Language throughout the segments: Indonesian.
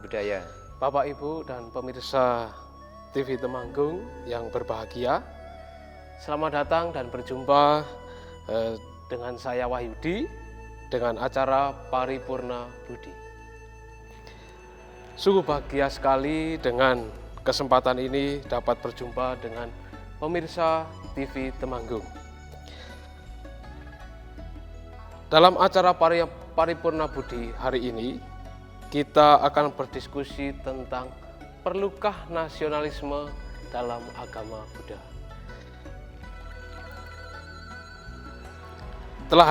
budaya. Bapak, Ibu, dan pemirsa TV Temanggung yang berbahagia. Selamat datang dan berjumpa dengan saya Wahyudi dengan acara Paripurna Budi. Sungguh bahagia sekali dengan kesempatan ini dapat berjumpa dengan pemirsa TV Temanggung. Dalam acara Paripurna Budi hari ini, kita akan berdiskusi tentang perlukah nasionalisme dalam agama Buddha. Telah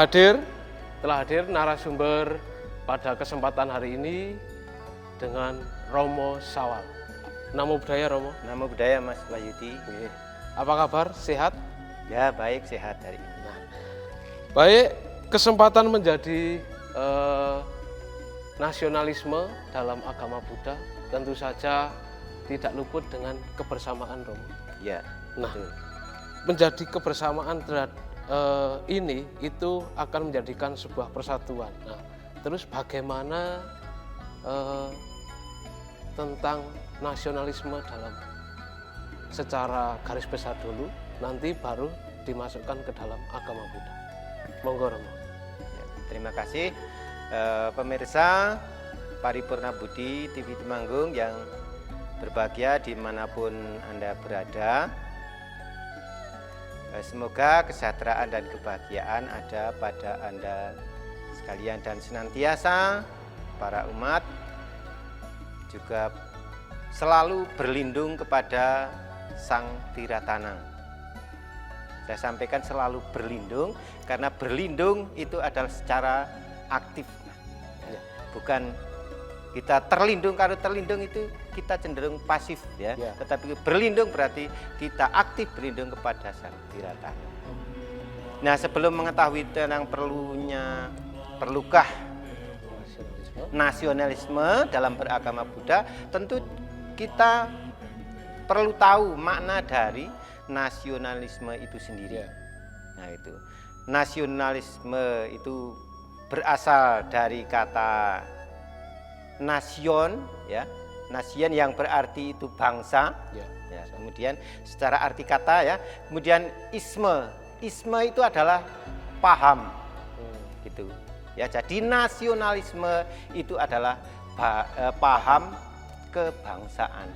hadir narasumber pada kesempatan hari ini dengan Romo Sawal. Namo Buddhaya, Romo. Namo Buddhaya, Mas Wahyudi. Apa kabar? Sehat? Ya, baik, sehat hari ini. Baik, kesempatan menjadi nasionalisme dalam agama Buddha tentu saja tidak luput dengan kebersamaan, Romo. Ya. Nah, betul. menjadi kebersamaan terhadap ini itu akan menjadikan sebuah persatuan. Nah, terus bagaimana tentang nasionalisme dalam secara garis besar dulu, nanti baru dimasukkan ke dalam agama Buddha. Monggo, Romo. Ya, terima kasih pemirsa Paripurna Budi TV Temanggung yang berbahagia dimanapun Anda berada. Semoga kesejahteraan dan kebahagiaan ada pada Anda sekalian dan senantiasa para umat juga selalu berlindung kepada Sang Tiratana. Saya sampaikan selalu berlindung karena berlindung itu adalah secara aktif, bukan kita terlindung. Kalau terlindung itu kita cenderung pasif, ya. Tetapi berlindung berarti kita aktif berlindung kepada Sang Tiratana. Nah, sebelum mengetahui tentang perlukah nasionalisme dalam beragama Buddha, tentu kita perlu tahu makna dari nasionalisme itu sendiri. Nah, itu nasionalisme itu berasal dari kata nasion, ya, nasion yang berarti itu bangsa. Ya, kemudian secara arti kata, ya, kemudian isme itu adalah paham, gitu. Ya, jadi nasionalisme itu adalah paham kebangsaan,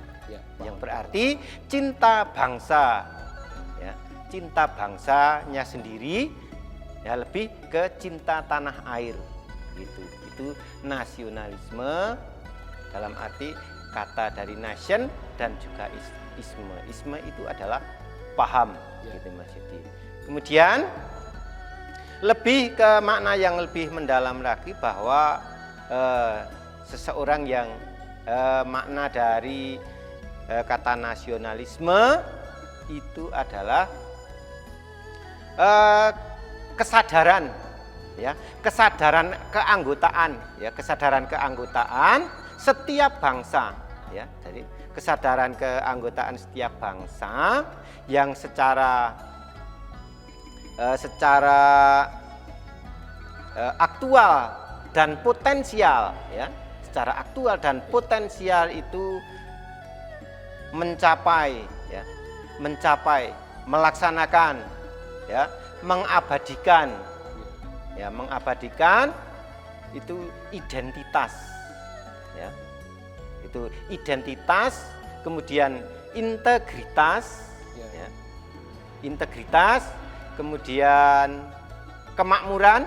yang berarti cinta bangsa. Ya, cinta bangsanya sendiri, ya, lebih ke cinta tanah air, gitu. Itu nasionalisme dalam arti kata dari nation dan juga isme. Isme itu adalah paham, gitu Mas Yudi. Kemudian lebih ke makna yang lebih mendalam lagi bahwa seseorang yang makna dari kata nasionalisme itu adalah kesadaran, ya, kesadaran keanggotaan, ya, kesadaran keanggotaan setiap bangsa, ya. Jadi kesadaran keanggotaan setiap bangsa yang secara aktual dan potensial, ya, secara aktual dan potensial itu mencapai, ya, melaksanakan, ya, mengabadikan, ya, mengabadikan itu identitas, ya, itu identitas, kemudian integritas, ya, integritas, kemudian kemakmuran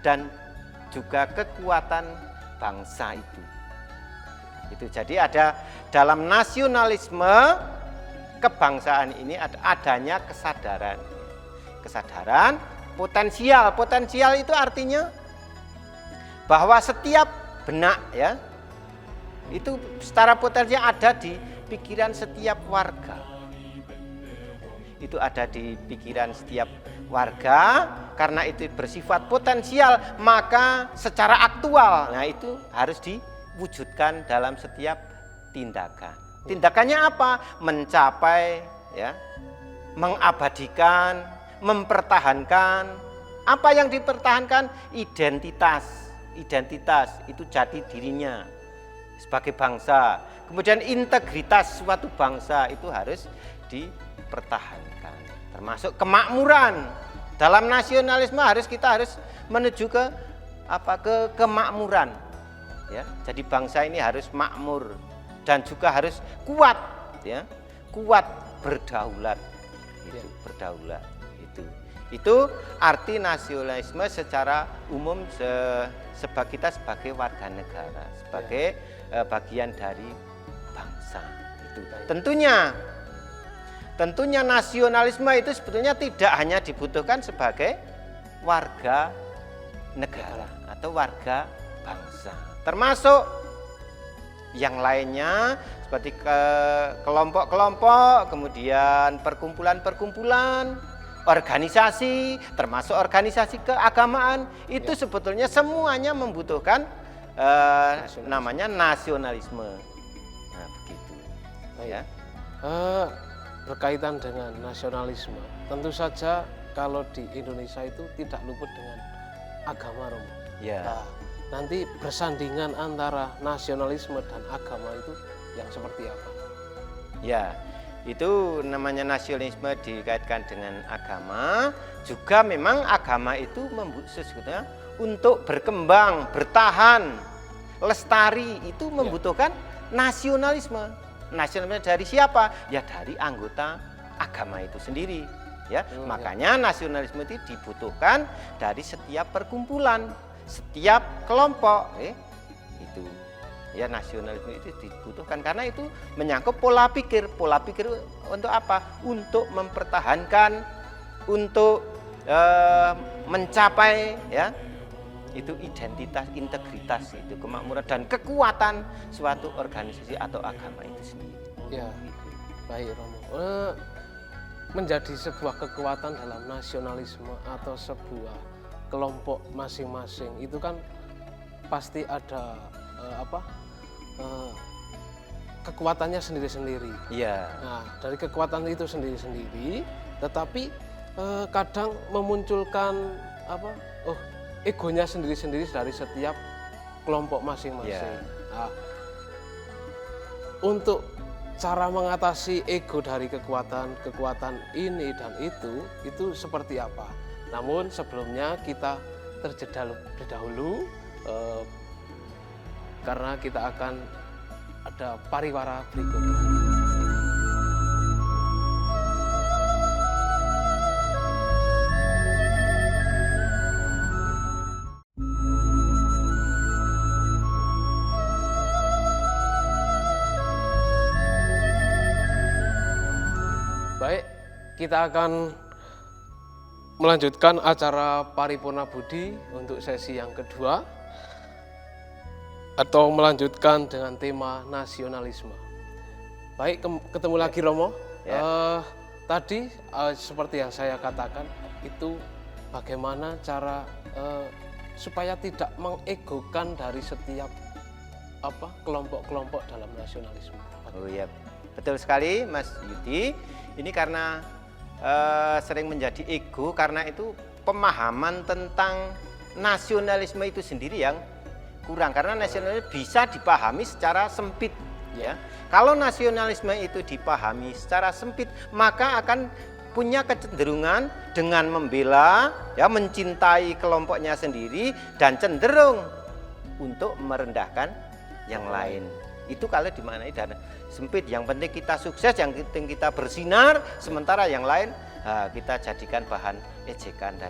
dan juga kekuatan bangsa itu. Jadi ada dalam nasionalisme kebangsaan ini adanya kesadaran potensial. Potensial itu artinya bahwa setiap benak, ya, itu secara potensial ada di pikiran setiap warga. Itu ada di pikiran setiap warga, karena itu bersifat potensial, maka secara aktual, nah, itu harus diwujudkan dalam setiap tindakan. Tindakannya apa? Mencapai, ya, mengabadikan, mempertahankan. Apa yang dipertahankan? Identitas. Identitas itu jati dirinya. sebagai bangsa. Kemudian integritas suatu bangsa itu harus dipertahankan. Termasuk kemakmuran. Dalam nasionalisme kita harus menuju ke kemakmuran. Ya, jadi bangsa ini harus makmur dan juga harus kuat, ya, kuat berdaulat, berdaulat. Itu arti nasionalisme secara umum kita sebagai warga negara, sebagai bagian dari bangsa. Itu tentunya nasionalisme itu sebetulnya tidak hanya dibutuhkan sebagai warga negara atau warga bangsa, termasuk yang lainnya seperti kelompok-kelompok, kemudian perkumpulan-perkumpulan, organisasi, termasuk organisasi keagamaan, itu sebetulnya semuanya membutuhkan namanya nasionalisme. Nah, begitu. Ya. Berkaitan dengan nasionalisme, tentu saja kalau di Indonesia itu tidak luput dengan agama, Romo. Ya. Nah, nanti bersandingan antara nasionalisme dan agama itu yang seperti apa? Ya, itu namanya nasionalisme dikaitkan dengan agama. Juga memang agama itu sesungguhnya untuk berkembang, bertahan, lestari itu membutuhkan nasionalisme. Nasionalisme dari siapa? Ya dari anggota agama itu sendiri. Ya, makanya nasionalisme itu dibutuhkan dari setiap perkumpulan, setiap kelompok. Itu. Ya, nasionalisme itu dibutuhkan karena itu menyangkut pola pikir. Pola pikir untuk apa? Untuk mempertahankan, untuk mencapai, ya, itu identitas, integritas, itu kemakmuran dan kekuatan suatu organisasi atau agama itu sendiri. Ya, baik Romo. Menjadi sebuah kekuatan dalam nasionalisme atau sebuah kelompok masing-masing itu kan pasti ada kekuatannya sendiri-sendiri. Iya. Nah, dari kekuatan itu sendiri-sendiri, tetapi kadang memunculkan egonya sendiri-sendiri dari setiap kelompok masing-masing. Nah, untuk cara mengatasi ego dari kekuatan ini dan itu seperti apa? Namun sebelumnya kita terjeda lebih dahulu karena kita akan ada pariwara berikutnya. Baik, kita akan melanjutkan acara Paripurna Budi untuk sesi yang kedua atau melanjutkan dengan tema nasionalisme. Baik, ketemu lagi Romo. Tadi seperti yang saya katakan itu bagaimana cara supaya tidak mengegokan dari setiap kelompok-kelompok dalam nasionalisme. Oh iya, betul sekali Mas Yudi. Ini karena sering menjadi ego karena itu pemahaman tentang nasionalisme itu sendiri yang kurang, karena nasionalisme bisa dipahami secara sempit, ya. Kalau nasionalisme itu dipahami secara sempit, maka akan punya kecenderungan dengan membela, ya, mencintai kelompoknya sendiri dan cenderung untuk merendahkan yang lain. Itu kalau dimaknai dan sempit. Yang penting kita sukses, yang penting kita bersinar, sementara yang lain kita jadikan bahan ejekan dan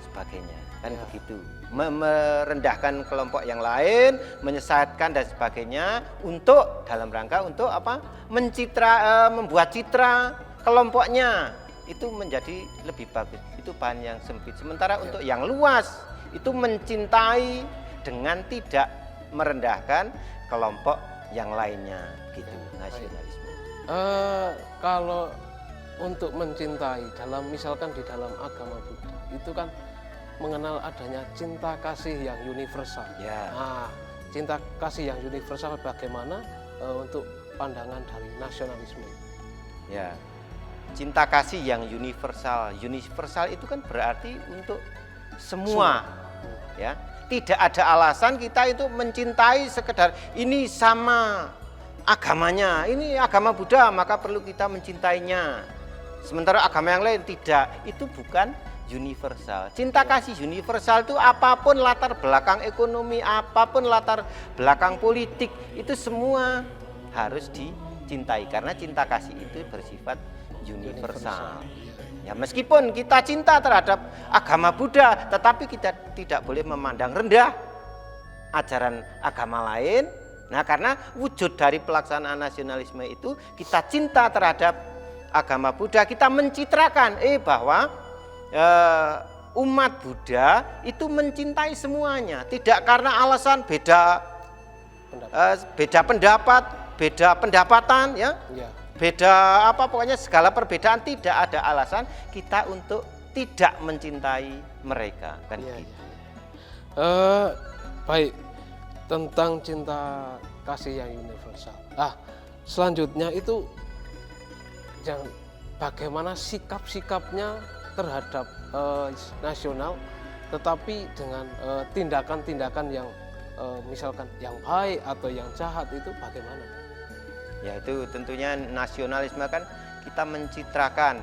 sebagainya. Kan begitu. Merendahkan kelompok yang lain, menyesatkan dan sebagainya untuk dalam rangka untuk apa? Membuat citra kelompoknya itu menjadi lebih bagus. Itu bahan yang sempit. Sementara untuk yang luas itu mencintai dengan tidak merendahkan kelompok yang lainnya, gitu. Nasionalisme. Kalau untuk mencintai misalkan di dalam agama Buddha itu kan mengenal adanya cinta kasih yang universal. Ya. Nah, cinta kasih yang universal bagaimana untuk pandangan dari nasionalisme? Ya, cinta kasih yang universal. Universal itu kan berarti untuk semua. Ya, Tidak ada alasan kita itu mencintai sekedar ini sama agamanya, ini agama Buddha maka perlu kita mencintainya. Sementara agama yang lain tidak, itu bukan universal. Cinta kasih universal itu apapun latar belakang ekonomi, apapun latar belakang politik, itu semua harus dicintai karena cinta kasih itu bersifat universal. Ya, meskipun kita cinta terhadap agama Buddha, tetapi kita tidak boleh memandang rendah ajaran agama lain. Nah, karena wujud dari pelaksanaan nasionalisme itu kita cinta terhadap agama Buddha, kita mencitrakan bahwa umat Buddha itu mencintai semuanya, tidak karena alasan beda pendapat, beda pendapatan, ya. Beda apa, pokoknya segala perbedaan, tidak ada alasan kita untuk tidak mencintai mereka, kan gitu. Baik, tentang cinta kasih yang universal. Selanjutnya itu bagaimana sikap-sikapnya terhadap nasional, tetapi dengan tindakan-tindakan yang misalkan yang baik atau yang jahat itu bagaimana? Ya, itu tentunya nasionalisme kan kita mencitrakan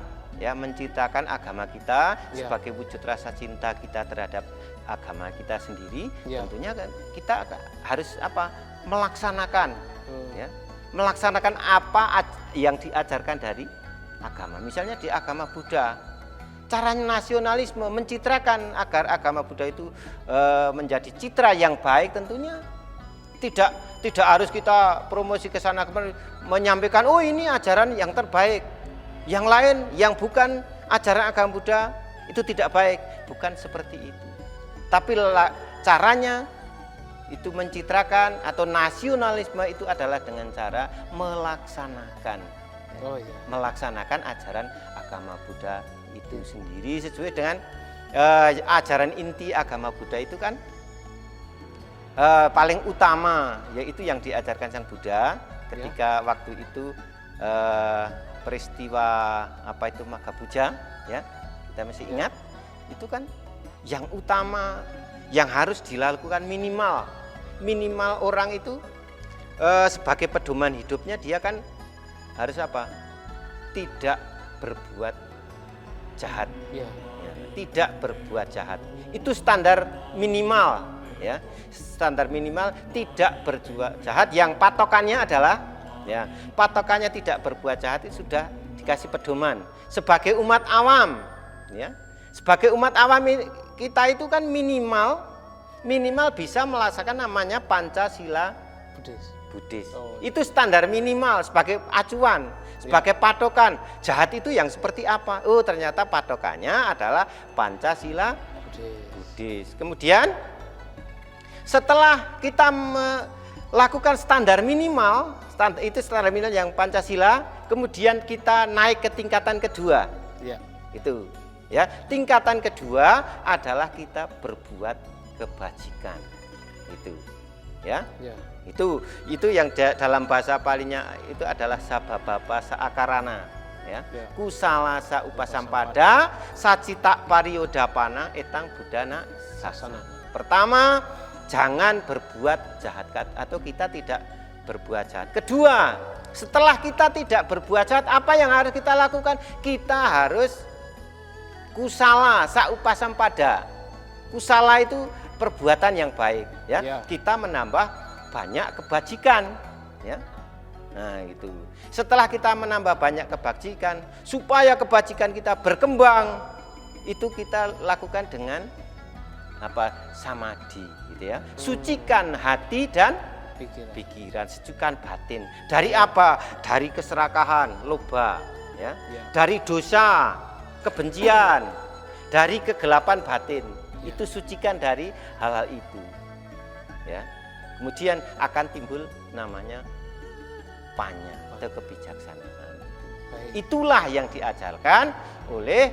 agama kita sebagai wujud rasa cinta kita terhadap agama kita sendiri. Tentunya kan kita harus melaksanakan melaksanakan apa yang diajarkan dari agama. Misalnya di agama Buddha, cara nasionalisme mencitrakan agar agama Buddha itu menjadi citra yang baik, tentunya tidak harus kita promosi ke sana kemari menyampaikan ini ajaran yang terbaik, yang lain yang bukan ajaran agama Buddha itu tidak baik, bukan seperti itu. Tapi caranya itu mencitrakan atau nasionalisme itu adalah dengan cara melaksanakan melaksanakan ajaran agama Buddha itu sendiri sesuai dengan ajaran inti agama Buddha itu kan paling utama, yaitu yang diajarkan Sang Buddha ketika waktu itu peristiwa Maghapuja, ya, kita masih ingat, itu kan yang utama yang harus dilakukan minimal orang itu sebagai pedoman hidupnya dia kan harus tidak berbuat jahat, tidak berbuat jahat, itu standar minimal. Ya, standar minimal tidak berbuat jahat, yang patokannya adalah patokannya tidak berbuat jahat itu sudah dikasih pedoman sebagai umat awam, ya. Sebagai umat awam kita itu kan minimal bisa melaksanakan namanya Pancasila Buddhis. Itu standar minimal sebagai acuan, sebagai patokan. Jahat itu yang seperti apa? Ternyata patokannya adalah Pancasila Buddhis. Kemudian setelah kita melakukan standar minimal yang Pancasila, kemudian kita naik ke tingkatan kedua. Itu, ya. Tingkatan kedua adalah kita berbuat kebajikan. Itu, ya. Itu yang dalam bahasa Palinya itu adalah sababapa saakarana, ya. Kusala sa upasampada sacita pariyodapana etang budana sasana. Pertama, jangan berbuat jahat atau kita tidak berbuat jahat. Kedua, setelah kita tidak berbuat jahat, apa yang harus kita lakukan? Kita harus kusala saupasampada. Kusala itu perbuatan yang baik, ya. Kita menambah banyak kebajikan, ya. Nah, itu. Setelah kita menambah banyak kebajikan, supaya kebajikan kita berkembang, itu kita lakukan dengan samadhi, gitu ya. Sucikan hati dan pikiran, sucikan batin. Dari apa? Dari keserakahan, loba, ya. Dari dosa, kebencian, dari kegelapan batin. Itu sucikan dari hal-hal itu, ya. Kemudian akan timbul namanya panya atau kebijaksanaan. Itulah yang diajarkan oleh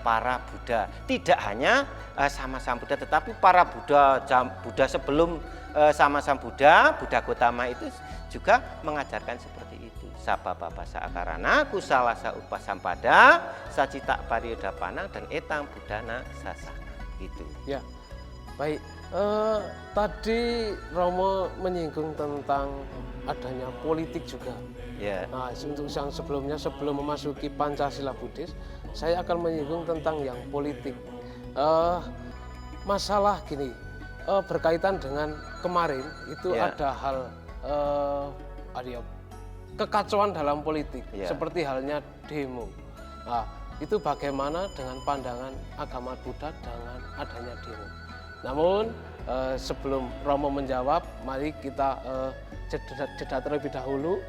para Buddha. Tidak hanya sama Sang Buddha, tetapi para Buddha sebelum sama Sang Buddha Gautama itu juga mengajarkan seperti itu. Sababapa saakarana, kusala saupasampada, sacita pariyodapana, dan etang budana sasana. Gitu. Ya, baik. Tadi Romo menyinggung tentang adanya politik juga. Ya, Nah, untuk yang sebelumnya, sebelum memasuki Pancasila Buddhis, saya akan menyinggung tentang yang politik. Masalah gini, berkaitan dengan kemarin itu Ya. ada hal kekacauan dalam politik, Ya. seperti halnya demo. Nah, itu bagaimana dengan pandangan agama Buddha dengan adanya demo. Namun sebelum Romo menjawab, mari kita jeda terlebih dahulu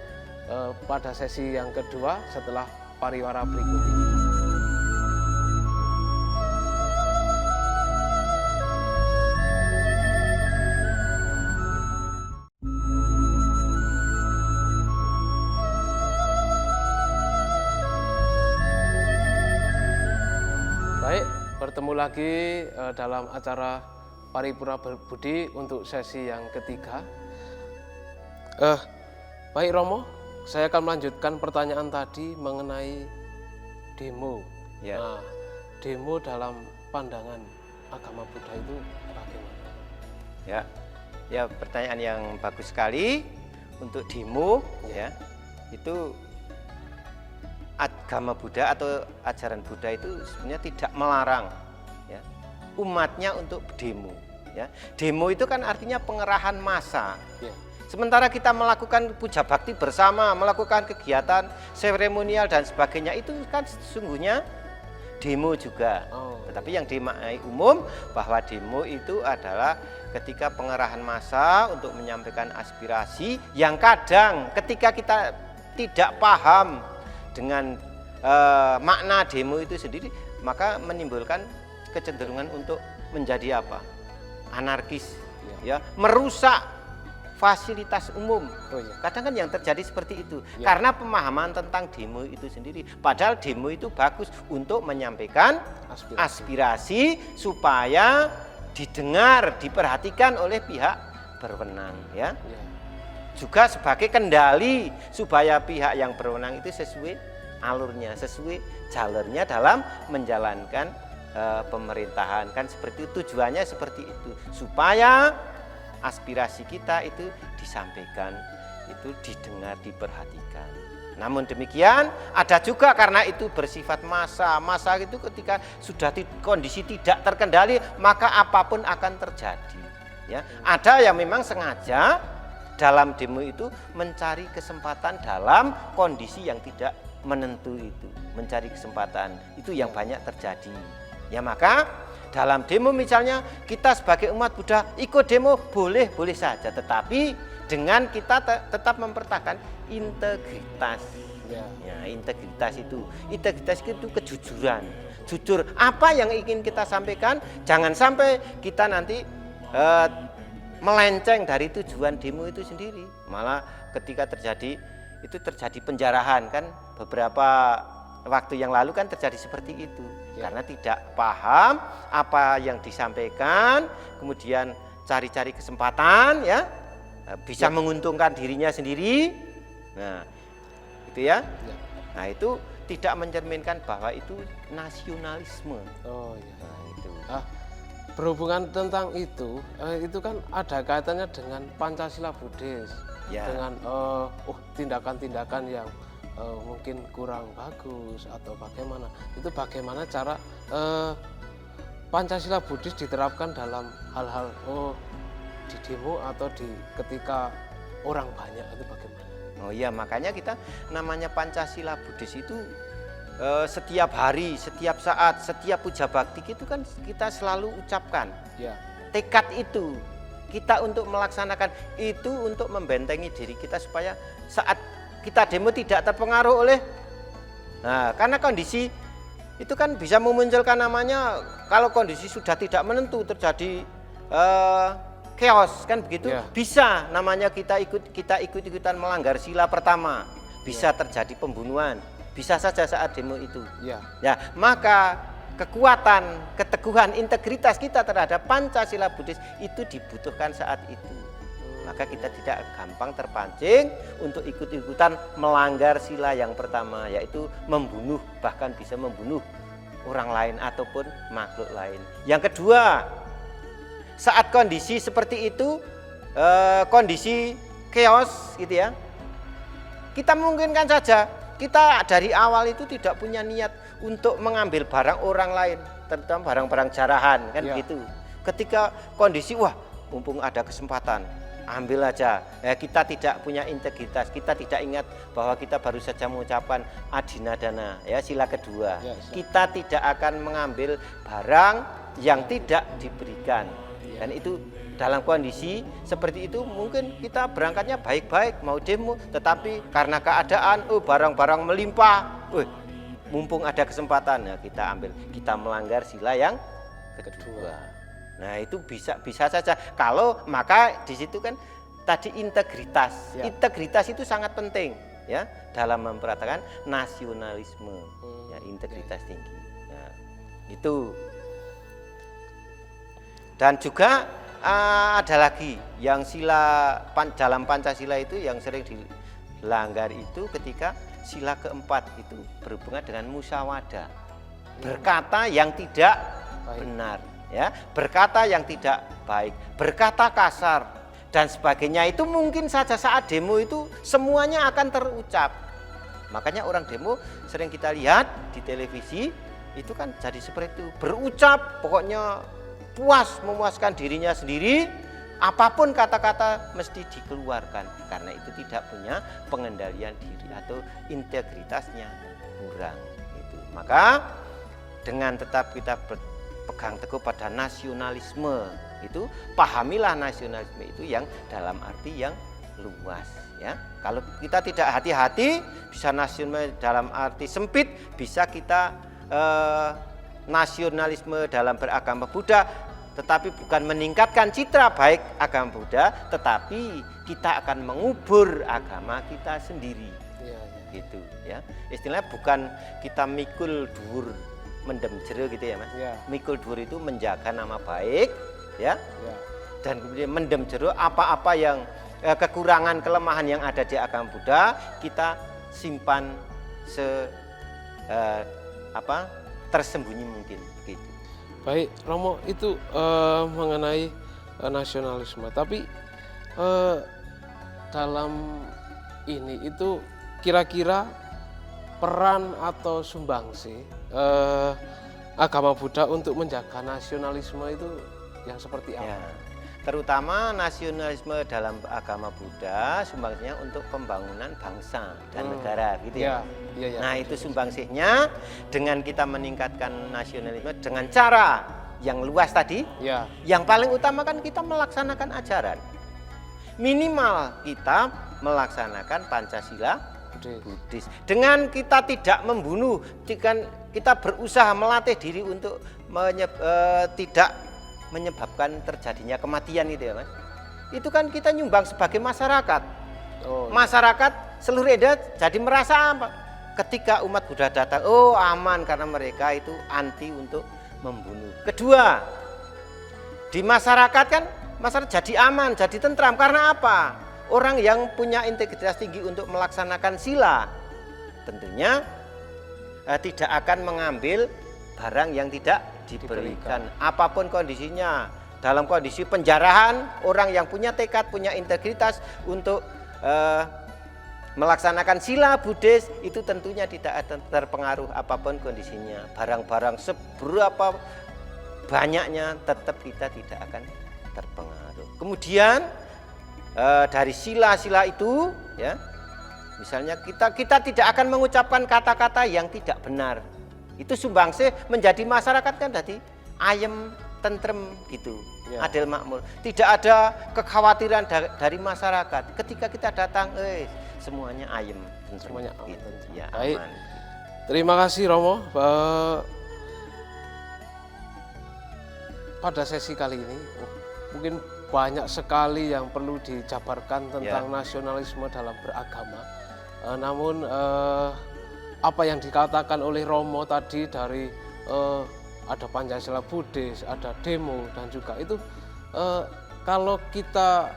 pada sesi yang kedua setelah pariwara berikut ini. Baik, bertemu lagi dalam acara Paripura Berbudi untuk sesi yang ketiga. Baik Romo, saya akan melanjutkan pertanyaan tadi mengenai demo. Ya. Nah, demo dalam pandangan agama Buddha itu bagaimana? Ya, pertanyaan yang bagus sekali untuk demo. Ya, itu agama Buddha atau ajaran Buddha itu sebenarnya tidak melarang ya, umatnya untuk demo. Ya, demo itu kan artinya pengerahan massa. Ya. Sementara kita melakukan puja bakti bersama, melakukan kegiatan seremonial dan sebagainya, itu kan sesungguhnya demo juga. Tetapi yang dimaknai umum bahwa demo itu adalah ketika pengerahan massa untuk menyampaikan aspirasi yang kadang ketika kita tidak paham dengan makna demo itu sendiri, maka menimbulkan kecenderungan untuk menjadi apa? Anarkis, ya, merusak fasilitas umum. Kadang kan yang terjadi seperti itu karena pemahaman tentang demo itu sendiri. Padahal demo itu bagus untuk menyampaikan aspirasi supaya didengar, diperhatikan oleh pihak berwenang, ya. Juga sebagai kendali supaya pihak yang berwenang itu sesuai alurnya, sesuai jalurnya dalam menjalankan pemerintahan. Kan seperti itu, tujuannya seperti itu, supaya aspirasi kita itu disampaikan, itu didengar, diperhatikan. Namun demikian, ada juga karena itu bersifat massa. Massa itu ketika sudah kondisi tidak terkendali, maka apapun akan terjadi. Ya, ada yang memang sengaja dalam demo itu mencari kesempatan dalam kondisi yang tidak menentu itu, mencari kesempatan itu yang banyak terjadi. Ya, maka dalam demo misalnya kita sebagai umat Buddha ikut demo boleh saja, tetapi dengan kita tetap mempertahankan integritas. Ya, integritas itu kejujuran. Jujur apa yang ingin kita sampaikan, jangan sampai kita nanti melenceng dari tujuan demo itu sendiri. Malah ketika terjadi penjarahan, kan beberapa waktu yang lalu kan terjadi seperti itu. Karena tidak paham apa yang disampaikan, kemudian cari-cari kesempatan, ya, bisa menguntungkan dirinya sendiri. Nah, itu ya. Nah, itu tidak mencerminkan bahwa itu nasionalisme. Nah, itu. Berhubungan tentang itu kan ada kaitannya dengan Pancasila Buddhis, dengan tindakan-tindakan yang mungkin kurang bagus atau bagaimana. Itu bagaimana cara Pancasila Buddhis diterapkan dalam hal-hal di demo atau ketika orang banyak, itu bagaimana? Oh iya, makanya kita namanya Pancasila Buddhis itu setiap hari, setiap saat, setiap puja bakti itu kan kita selalu ucapkan. Tekad itu kita untuk melaksanakan itu, untuk membentengi diri kita supaya saat kita demo tidak terpengaruh oleh, karena kondisi itu kan bisa memunculkan namanya, kalau kondisi sudah tidak menentu, terjadi chaos, kan begitu, bisa namanya kita ikut-ikutan melanggar sila pertama, bisa terjadi pembunuhan, bisa saja saat demo itu. Ya, maka kekuatan, keteguhan, integritas kita terhadap Pancasila Buddhis itu dibutuhkan saat itu. Maka kita tidak gampang terpancing untuk ikut-ikutan melanggar sila yang pertama, yaitu membunuh, bahkan bisa membunuh orang lain ataupun makhluk lain. Yang kedua, saat kondisi seperti itu, kondisi chaos gitu ya, kita mungkinkan saja kita dari awal itu tidak punya niat untuk mengambil barang orang lain, terutama barang-barang jarahan kan begitu. Ketika kondisi wah mumpung ada kesempatan, ambil aja. Kita tidak punya integritas, kita tidak ingat bahwa kita baru saja mengucapkan adinadana ya, sila kedua. Kita tidak akan mengambil barang yang tidak diberikan. Dan itu dalam kondisi seperti itu mungkin kita berangkatnya baik-baik mau demo, tetapi karena keadaan barang-barang melimpah, mumpung ada kesempatan ya kita ambil, kita melanggar sila yang kedua. Nah itu bisa saja. Kalau maka di situ kan tadi integritas, integritas itu sangat penting ya dalam memperhatikan nasionalisme, ya integritas tinggi. Nah, itu. Dan juga ada lagi yang dalam Pancasila itu yang sering dilanggar itu ketika sila keempat itu berhubungan dengan musyawadah, berkata yang tidak benar, ya, berkata yang tidak baik, berkata kasar dan sebagainya. Itu mungkin saja saat demo itu semuanya akan terucap. Makanya orang demo sering kita lihat di televisi itu kan jadi seperti itu, berucap pokoknya puas memuaskan dirinya sendiri, apapun kata-kata mesti dikeluarkan karena itu tidak punya pengendalian diri atau integritasnya kurang itu. Maka dengan tetap kita berpegang teguh pada nasionalisme itu, pahamilah nasionalisme itu yang dalam arti yang luas ya. Kalau kita tidak hati-hati bisa nasionalisme dalam arti sempit, bisa kita nasionalisme dalam beragama Buddha, tetapi bukan meningkatkan citra baik agama Buddha, tetapi kita akan mengubur agama kita sendiri. Gitu ya. Istilahnya bukan kita mikul dhuwur mendem jero gitu ya Mas. Mikul dhuwur itu menjaga nama baik ya. Dan kemudian mendem jero apa-apa yang kekurangan kelemahan yang ada di agama Buddha kita simpan tersembunyi mungkin gitu. Baik, Romo, itu mengenai nasionalisme. Tapi dalam ini itu kira-kira peran atau sumbangsi agama Buddha untuk menjaga nasionalisme itu yang seperti apa? Ya, terutama nasionalisme dalam agama Buddha sumbangsinya untuk pembangunan bangsa dan negara gitu ya. Nah itu sumbangsihnya dengan kita meningkatkan nasionalisme dengan cara yang luas tadi. Yang paling utama kan kita melaksanakan ajaran. Minimal kita melaksanakan Pancasila Buddhis. Dengan kita tidak membunuh, dengan kita berusaha melatih diri untuk tidak menyebabkan terjadinya kematian itu ya Mas. Itu kan kita nyumbang sebagai masyarakat. Masyarakat seluruh Indonesia jadi merasa apa? Ketika umat Buddha datang, aman karena mereka itu anti untuk membunuh. Kedua, di masyarakat kan masyarakat jadi aman, jadi tentram karena apa? Orang yang punya integritas tinggi untuk melaksanakan sila tentunya tidak akan mengambil barang yang tidak diberikan. Apapun kondisinya, dalam kondisi penjarahan, orang yang punya tekad, punya integritas untuk melaksanakan sila Buddhis itu tentunya tidak akan terpengaruh apapun kondisinya. Barang-barang seberapa banyaknya tetap kita tidak akan terpengaruh. Kemudian dari sila-sila itu ya, misalnya kita tidak akan mengucapkan kata-kata yang tidak benar. Itu sumbangsih menjadi masyarakat kan tadi ayem, tentrem gitu, adil makmur. Tidak ada kekhawatiran dari masyarakat. Ketika kita datang, semuanya ayem, tentrem, semuanya aman. Gitu. Ya, baik. Aman. Terima kasih Romo. Pada sesi kali ini mungkin banyak sekali yang perlu dijabarkan tentang nasionalisme dalam beragama. Namun apa yang dikatakan oleh Romo tadi dari ada Pancasila Buddhis, ada demo dan juga itu kalau kita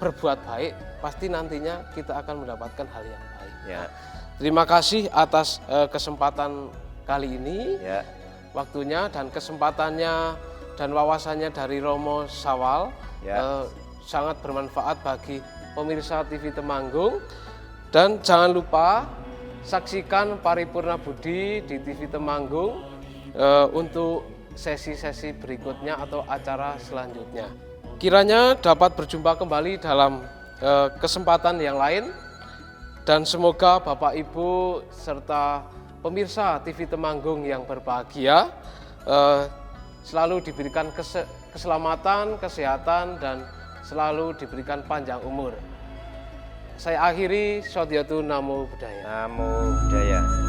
berbuat baik pasti nantinya kita akan mendapatkan hal yang baik. Terima kasih atas kesempatan kali ini, waktunya dan kesempatannya dan wawasannya dari Romo Sawal Ya. sangat bermanfaat bagi pemirsa TV Temanggung. Dan jangan lupa saksikan Paripurna Budi di TV Temanggung untuk sesi-sesi berikutnya atau acara selanjutnya. Kiranya dapat berjumpa kembali dalam kesempatan yang lain, dan semoga Bapak Ibu serta pemirsa TV Temanggung yang berbahagia selalu diberikan keselamatan, kesehatan, dan selalu diberikan panjang umur. Saya akhiri, Sodhyatu Namo Buddhaya. Namo Buddhaya.